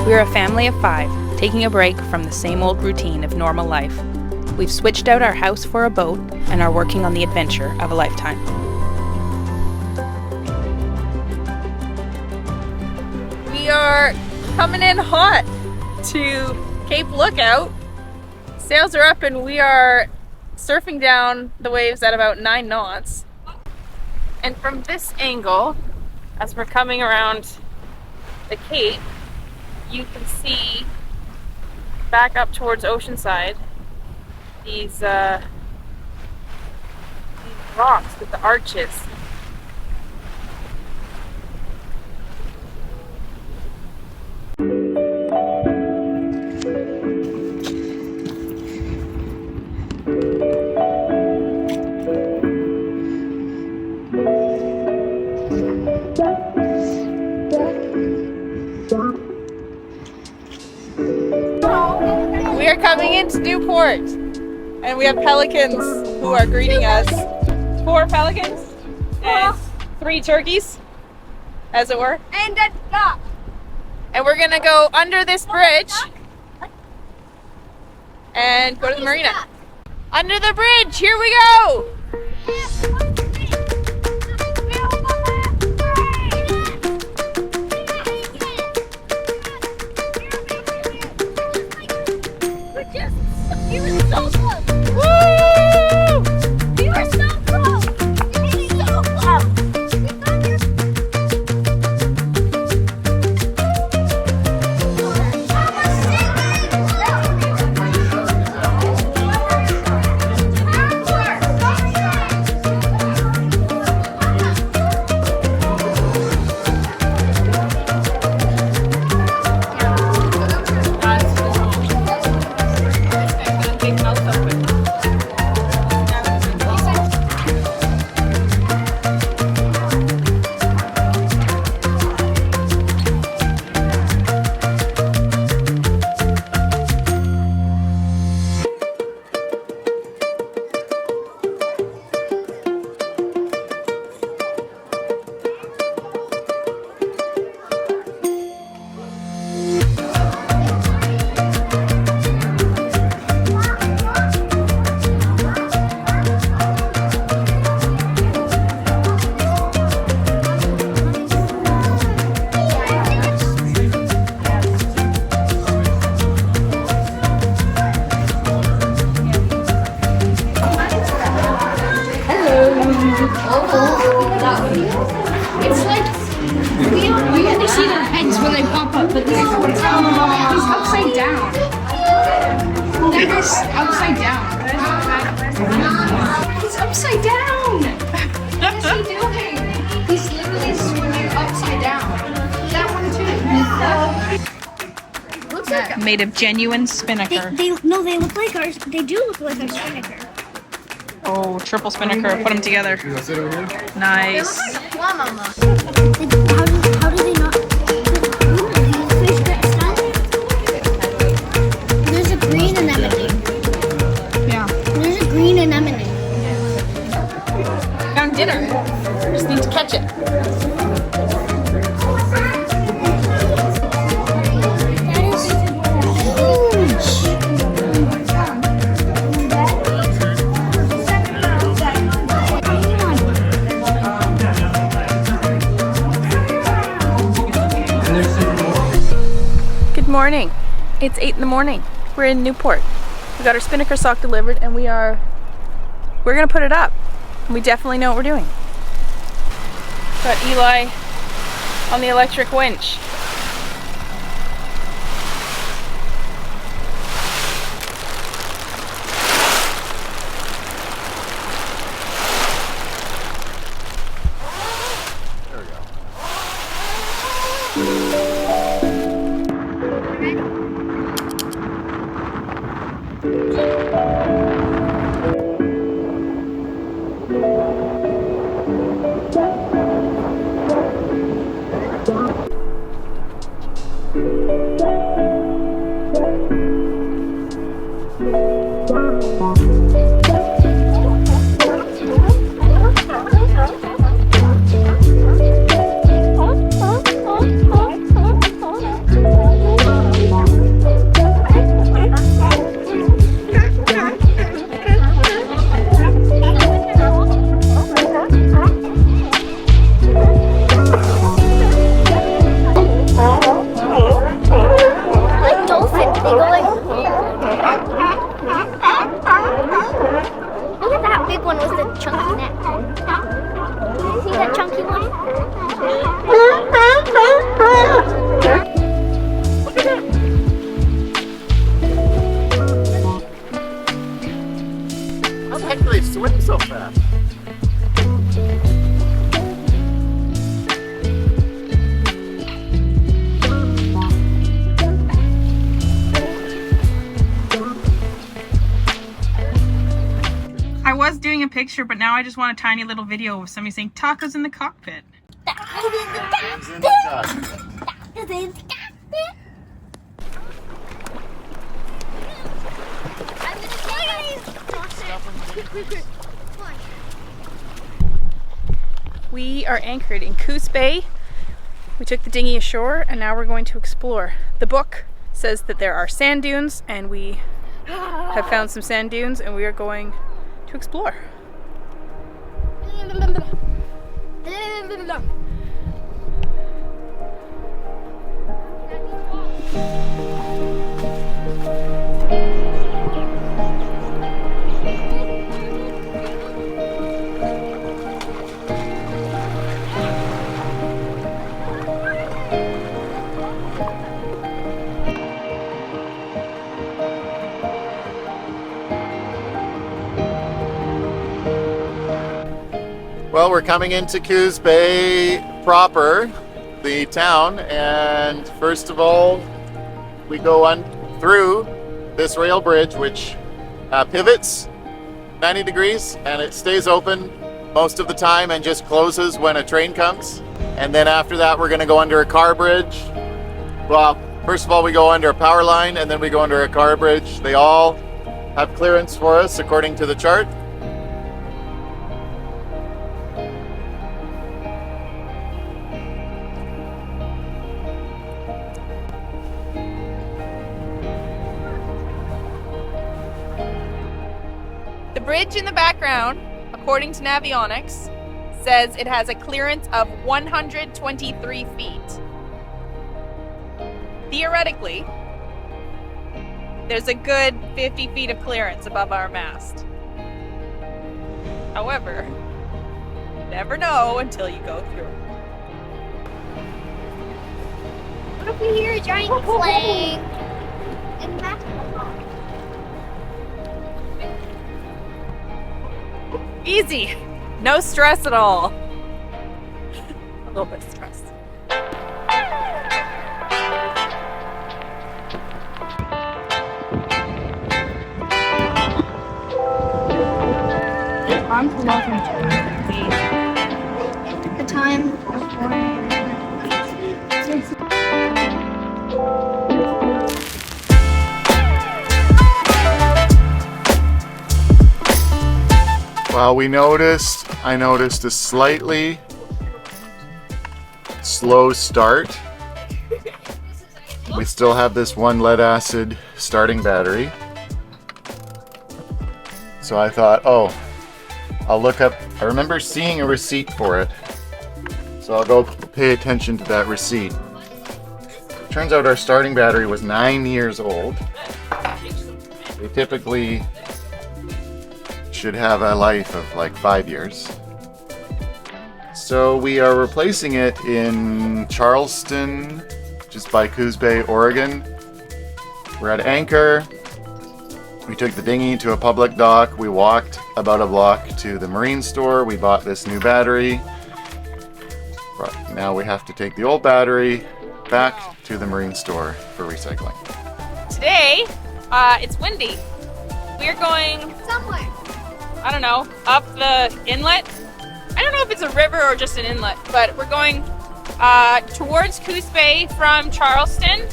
We're a family of 5, taking a break from the same old routine of normal life. We've switched out our house for a boat and are working on the adventure of a lifetime. We are coming in hot to Cape Lookout. Sails are up and we are surfing down the waves at about 9 knots. And from this angle, as we're coming around the Cape, you can see back up towards Oceanside these rocks with the arches. We are coming into Newport, and we have pelicans who are greeting us. 4 pelicans and 3 turkeys, as it were. And a duck. And we're gonna go under this bridge and go to the marina. Under the bridge, here we go! You were so close! Woo! You were so close! You were so close! We got your... It's like we only see their heads when they pop up, but he's upside down. That is upside down. He's upside down. What is he doing? He's literally swimming upside down. That one too. Looks like Made of genuine spinnaker. They look like ours. They do look like our spinnaker. Oh, triple spinnaker. Put them together. Nice. How do they not? Fish get stuck? There's a green anemone. Yeah. There's a green anemone. Found dinner. Just need to catch it. That is huge. Good morning. It's 8 in the morning. We're in Newport. We got our spinnaker sock delivered and we're gonna put it up. We definitely know what we're doing. Got Eli on the electric winch. getting a picture, but now I just want a tiny little video of somebody saying tacos in the cockpit. We are anchored in Coos Bay. We took the dinghy ashore and now we're going to explore. The book says that there are sand dunes, and we have found some sand dunes and we are going to explore. Well, we're coming into Coos Bay proper, the town, and first of all, we go on through this rail bridge, which pivots 90 degrees, and it stays open most of the time and just closes when a train comes. And then after that, we're going to go under a car bridge. Well, first of all, we go under a power line, and then we go under a car bridge. They all have clearance for us according to the chart. The bridge in the background, according to Navionics, says it has a clearance of 123 feet. Theoretically, there's a good 50 feet of clearance above our mast. However, you never know until you go through. What if we hear a giant clang in the basketball? Easy. No stress at all. A little bit of stress. I'm welcome to The time. Well, I noticed a slightly slow start. We still have this one lead acid starting battery. So I thought, oh, I'll look up, I remember seeing a receipt for it. So I'll go pay attention to that receipt. Turns out our starting battery was 9 years old. They typically should have a life of like 5 years. So we are replacing it in Charleston, just by Coos Bay, Oregon. We're at anchor. We took the dinghy to a public dock. We walked about a block to the marine store. We bought this new battery. But now we have to take the old battery back to the marine store for recycling. Today, it's windy. We're going Somewhere. I don't know, up the inlet. I don't know if it's a river or just an inlet, but we're going towards Coos Bay from Charleston.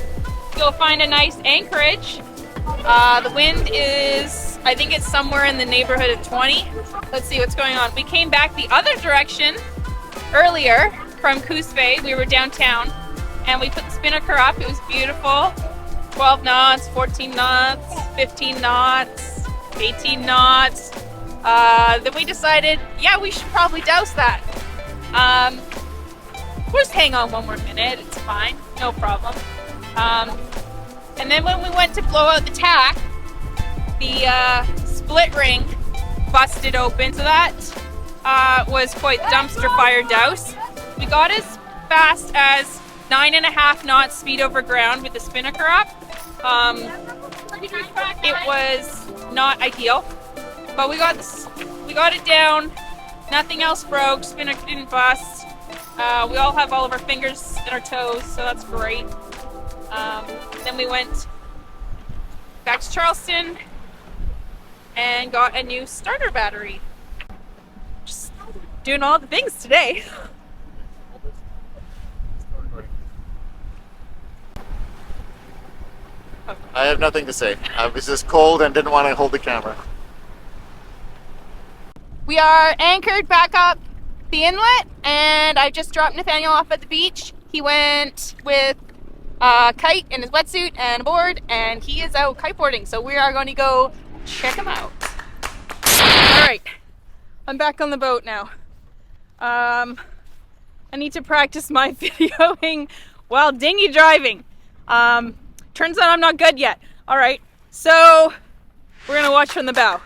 You'll find a nice anchorage. The wind is, I think it's somewhere in the neighborhood of 20. Let's see what's going on. We came back the other direction earlier from Coos Bay. We were downtown and we put the spinnaker up. It was beautiful. 12 knots, 14 knots, 15 knots, 18 knots. Then we decided, yeah, we should probably douse that. We'll just hang on one more minute. It's fine. No problem. And then when we went to blow out the tack, the split ring busted open. So that was quite dumpster fire douse. We got as fast as 9.5 knots speed over ground with the spinnaker up. It was not ideal, but we got it down. Nothing else broke. Spinnaker didn't bust. We all have all of our fingers and our toes, so that's great. Then we went back to Charleston and got a new starter battery. doing all the things today. I have nothing to say. I was just cold and didn't want to hold the camera. We are anchored back up the inlet, and I just dropped Nathaniel off at the beach. He went with Kite in his wetsuit and a board, and he is out kiteboarding, so we are going to go check him out. Alright, I'm back on the boat now. I need to practice my videoing while dinghy driving. Turns out I'm not good yet. Alright, so we're gonna watch from the bow.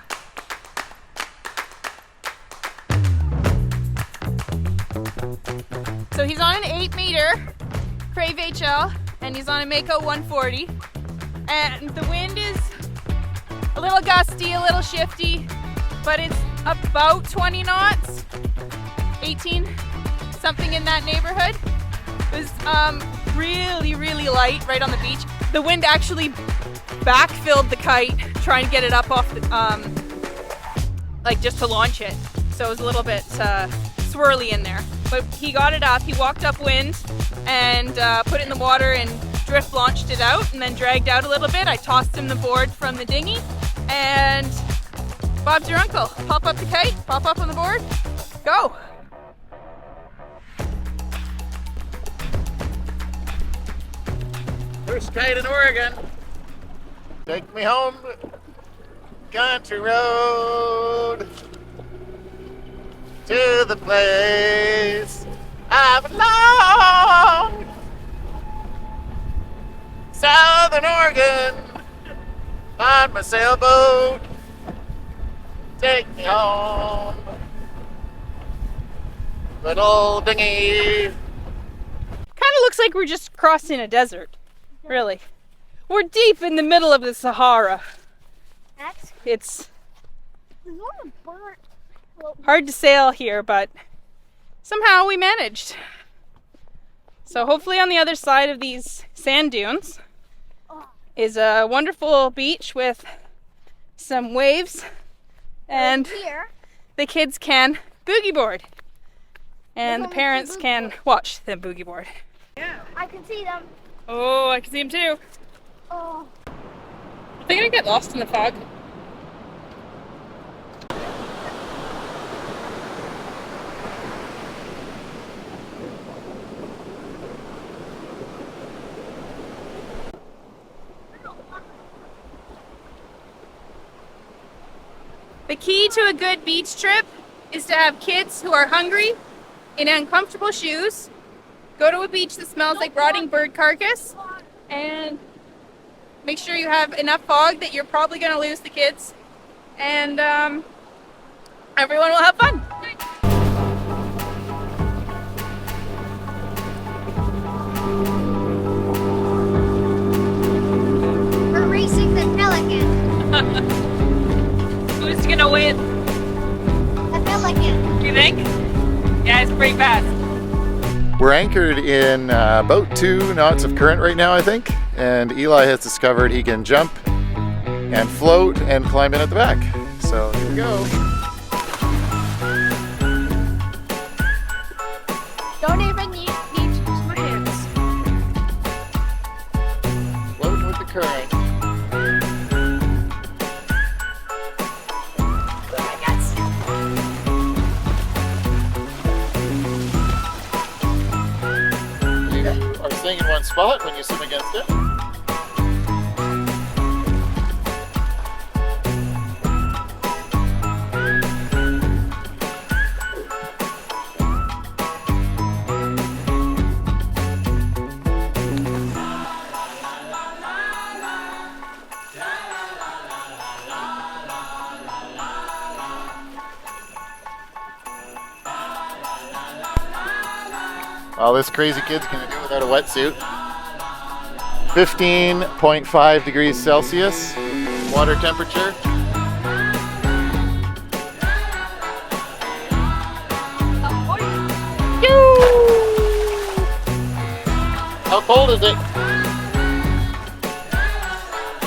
So he's on an 8-meter Crave HL, and he's on a Mako 140. And the wind is a little gusty, a little shifty, but it's about 20 knots, 18, something in that neighborhood. It was really, really light right on the beach. The wind actually backfilled the kite, trying to get it up off the, like just to launch it. So it was a little bit swirly in there. But he got it up, he walked upwind and put it in the water and drift launched it out and then dragged out a little bit. I tossed him the board from the dinghy, and Bob's your uncle. Pop up the kite, pop up on the board, go. First kite in Oregon. Take me home, country road, to the place I belong. Southern Oregon, on my sailboat, take me home. Little dinghy. Kind of looks like we're just crossing a desert, really. We're deep in the middle of the Sahara. It's hard to sail here, but somehow we managed. So hopefully on the other side of these sand dunes is a wonderful beach with some waves, and the kids can boogie board, and the parents can watch them boogie board. I can see them. Oh, I can see them too. Oh. Are they gonna get lost in the fog? The key to a good beach trip is to have kids who are hungry in uncomfortable shoes, go to a beach that smells like rotting bird carcass, and make sure you have enough fog that you're probably going to lose the kids, and everyone will have fun. We're racing the pelican. Who's going to win? The pelican. You think? Yeah, it's pretty fast. We're anchored in about 2 knots of current right now, I think, and Eli has discovered he can jump and float and climb in at the back. So here we go. Don't even need to use my hands. Floating with the current. You are staying in one spot when you swim against it. All this crazy kid's gonna do without a wetsuit. 15.5 degrees Celsius, water temperature. How cold is it?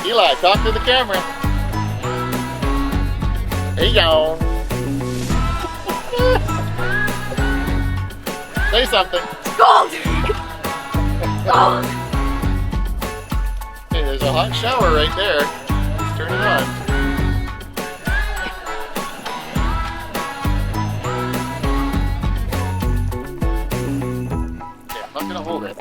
Eli, talk to the camera. Hey, y'all. Say something. Gold! Gold! Hey, there's a hot shower right there. Let's turn it on. Okay, I'm not gonna hold it.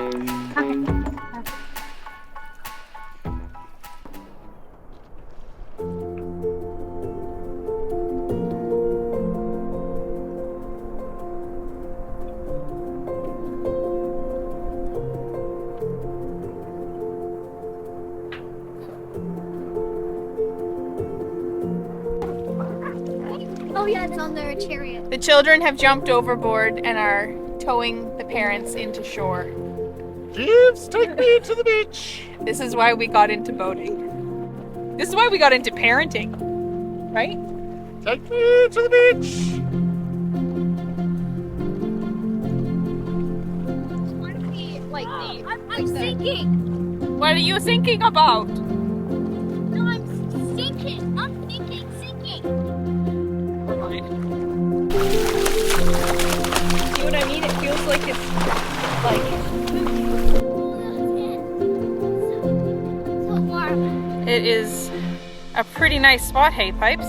Oh yeah, it's on their chariot. The children have jumped overboard and are towing the parents into shore. Jeeves, take me to the beach. This is why we got into boating. This is why we got into parenting, right? Take me to the beach. Why don't we, like, I'm sinking! What are you thinking about? No, I'm sinking! I'm sinking! See what I mean? It feels like it's So warm. it is a pretty nice spot, hey Pipes.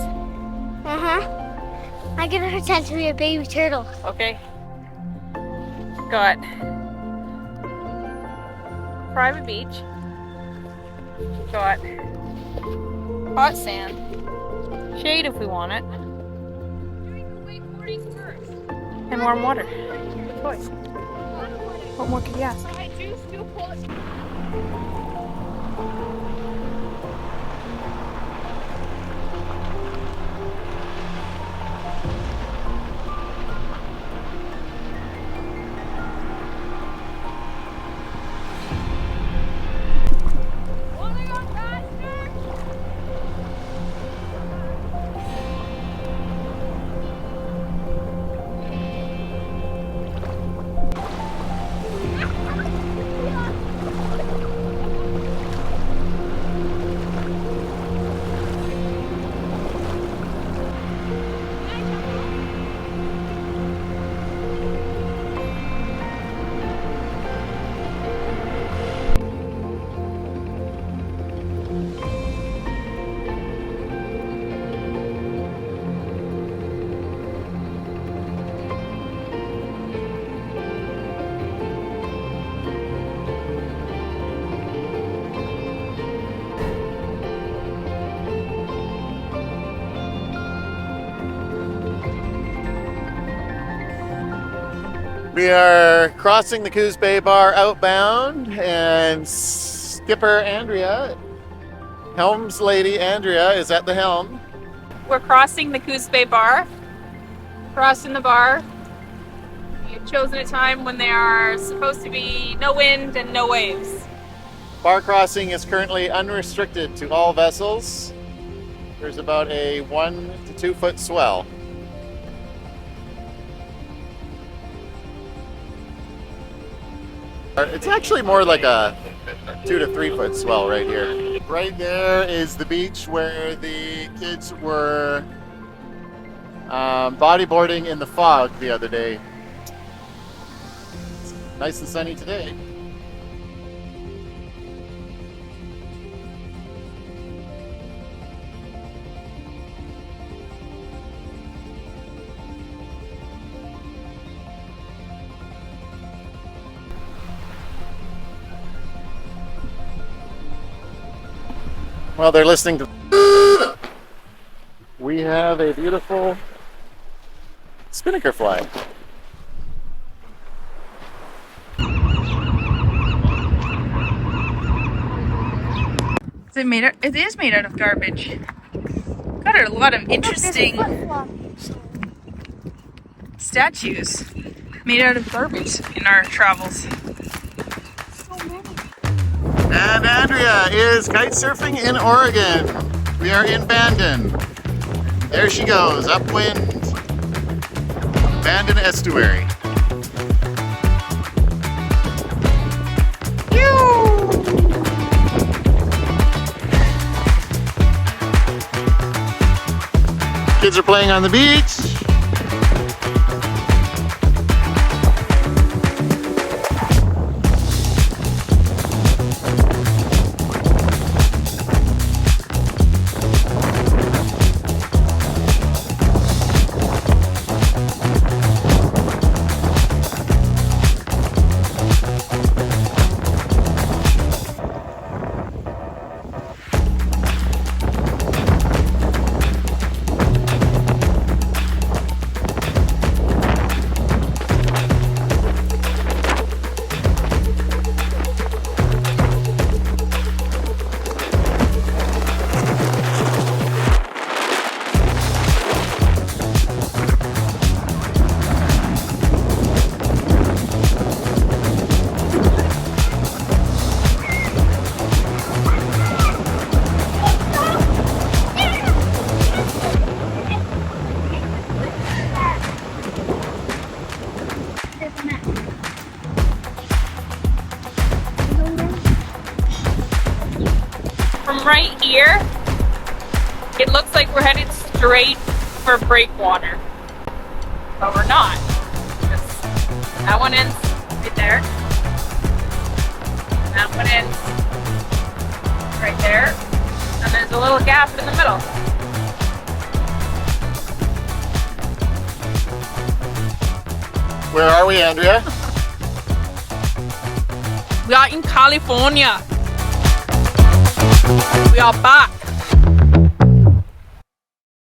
I get to pretend to be a baby turtle. Okay. Got private beach. Got hot sand. Shade if we want it. And warm water. Good choice. What more could you ask? We are crossing the Coos Bay Bar outbound, and skipper Andrea, helms lady Andrea, is at the helm. We're crossing the Coos Bay Bar. Crossing the bar. We've chosen a time when there are supposed to be no wind and no waves. Bar crossing is currently unrestricted to all vessels. There's about a 1 to 2 foot swell. It's actually more like a 2 to 3 foot swell right here. Right there is the beach where the kids were bodyboarding in the fog the other day. It's nice and sunny today. Well, they're listening to. We have a beautiful spinnaker fly. Is it made out? It is made out of garbage. Got a lot of interesting statues made out of garbage in our travels. And Andrea is kite surfing in Oregon. We are in Bandon. There she goes, upwind. Bandon Estuary. Kids are playing on the beach. from right here, it looks like we're headed straight for breakwater. But we're not. Because that one ends right there. That one ends right there. And there's a little gap in the middle. Where are we, Andrea? We are in California. We are back.